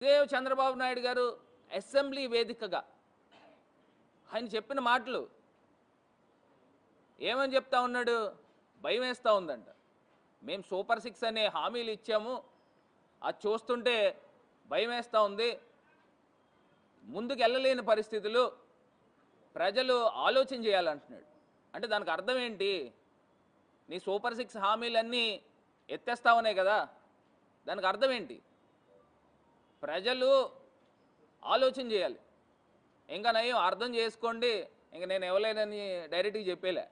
ఇదే చంద్రబాబు నాయుడు గారు అసెంబ్లీ వేదికగా ఆయన చెప్పిన మాటలు ఏమని చెప్తా ఉన్నాడు? భయం వేస్తూ ఉందంట. మేము సూపర్ 6 అనే హామీలు ఇచ్చాము, అది చూస్తుంటే భయం వేస్తూ ఉంది, ముందుకు వెళ్ళలేని పరిస్థితులు, ప్రజలు ఆలోచన చేయాలంటున్నాడు. అంటే దానికి అర్థం ఏంటి? నీ సూపర్ 6 హామీలన్నీ ఎత్తేస్తావనే కదా, దానికి అర్థం ఏంటి? ప్రజలు ఆలోచన చేయాలి. ఇంకా నయం అర్థం చేసుకోండి, ఇంక నేను ఇవ్వలేనని డైరెక్ట్గా చెప్పేలే.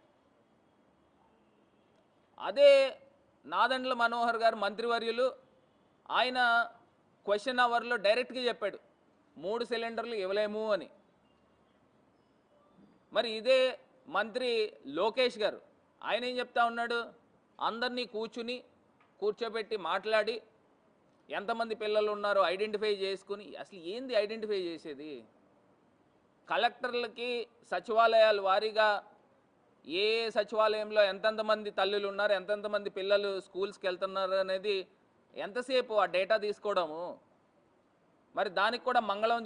అదే నాదెండ్ల మనోహర్ గారు మంత్రివర్యులు, ఆయన క్వశ్చన్ అవర్లో డైరెక్ట్గా చెప్పాడు 3 సిలిండర్లు ఇవ్వలేము అని. మరి ఇదే మంత్రి లోకేష్ గారు ఆయన ఏం చెప్తా ఉన్నాడు? అందరినీ కూర్చోబెట్టి మాట్లాడి ఎంతమంది పిల్లలు ఉన్నారో ఐడెంటిఫై చేసుకుని, అసలు ఏంది ఐడెంటిఫై చేసేది? కలెక్టర్లకి సచివాలయాల వారీగా ఏ సచివాలయంలో ఎంతెంతమంది తల్లులు ఉన్నారు, ఎంతెంతమంది పిల్లలు స్కూల్స్కి వెళ్తున్నారు అనేది ఎంతసేపు ఆ డేటా తీసుకోవడము? మరి దానికి కూడా మంగళం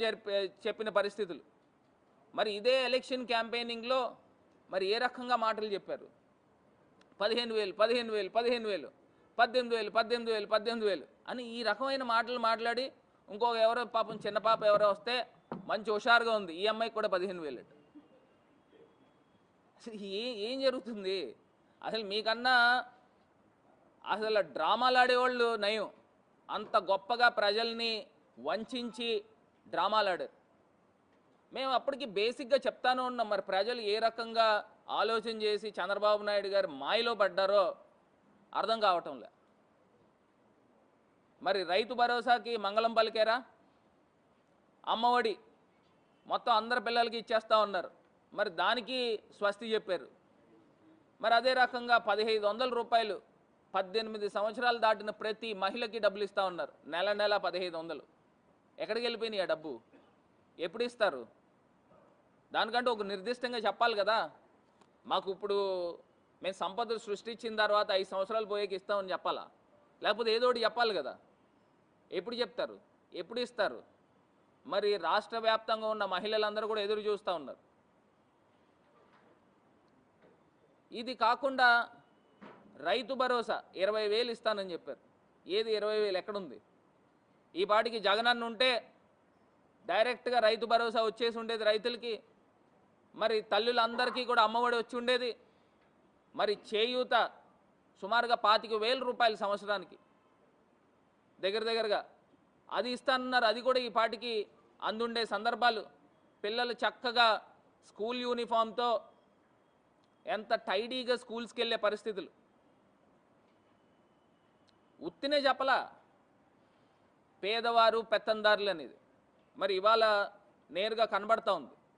చెప్పిన పరిస్థితులు. మరి ఇదే ఎలక్షన్ క్యాంపెయినింగ్లో మరి ఏ రకంగా మాటలు చెప్పారు? 15,000 15,000 15,000 18,000 18,000 18,000 అని ఈ రకమైన మాటలు మాట్లాడి, ఇంకొక ఎవరో పాపం చిన్న పాప ఎవరో వస్తే మంచి హుషారుగా ఉంది, ఈ అమ్మాయికి కూడా 15,000. అసలు ఏం జరుగుతుంది? అసలు మీకన్నా అసలు డ్రామాలు ఆడేవాళ్ళు నయం. అంత గొప్పగా ప్రజల్ని వంచి డ్రామాలు ఆడారు. మేము అప్పటికి బేసిక్గా చెప్తానే ఉన్నాం, మరి ప్రజలు ఏ రకంగా ఆలోచన చేసి చంద్రబాబు నాయుడు గారు మాయలో పడ్డారో అర్థం కావటంలే. మరి రైతు భరోసాకి మంగళం పలికారా? అమ్మఒడి మొత్తం అందరి పిల్లలకి ఇచ్చేస్తూ ఉన్నారు, మరి దానికి స్వస్తి చెప్పారు. మరి అదే రకంగా 1,500 రూపాయలు 18 సంవత్సరాలు దాటిన ప్రతి మహిళకి డబ్బులు ఇస్తూ ఉన్నారు, నెల నెల 1,500. ఎక్కడికి వెళ్ళిపోయినాయి ఆ డబ్బు? ఎప్పుడు ఇస్తారు? దానికంటే ఒక నిర్దిష్టంగా చెప్పాలి కదా. మాకు ఇప్పుడు మేము సంపదలు సృష్టించిన తర్వాత 5 సంవత్సరాలు పోయేకి ఇస్తామని చెప్పాలా? లేకపోతే ఏదో ఒకటి చెప్పాలి కదా. ఎప్పుడు చెప్తారు? ఎప్పుడు ఇస్తారు? మరి రాష్ట్ర వ్యాప్తంగా ఉన్న మహిళలందరూ కూడా ఎదురు చూస్తూ ఉన్నారు. ఇది కాకుండా రైతు భరోసా 20,000 ఇస్తానని చెప్పారు. ఏది 20,000 ఎక్కడుంది? ఈ పాటికి జగనన్న ఉంటే డైరెక్ట్గా రైతు భరోసా వచ్చేసి ఉండేది రైతులకి. మరి తల్లులందరికీ కూడా అమ్మఒడి వచ్చి ఉండేది. మరి చేయూత సుమారుగా 25,000 రూపాయలు సంవత్సరానికి దగ్గరగా అది ఇస్తానన్నారు. అది కూడా ఈ పాటికి అందుండే సందర్భాలు. పిల్లలు చక్కగా స్కూల్ యూనిఫామ్తో ఎంత టైడీగా స్కూల్స్కి వెళ్ళే పరిస్థితులు. ఉత్తినే చెప్పలా పేదవారు పెత్తందారులు అనేది. మరి ఇవాళ నేరుగా కనబడతా ఉంది.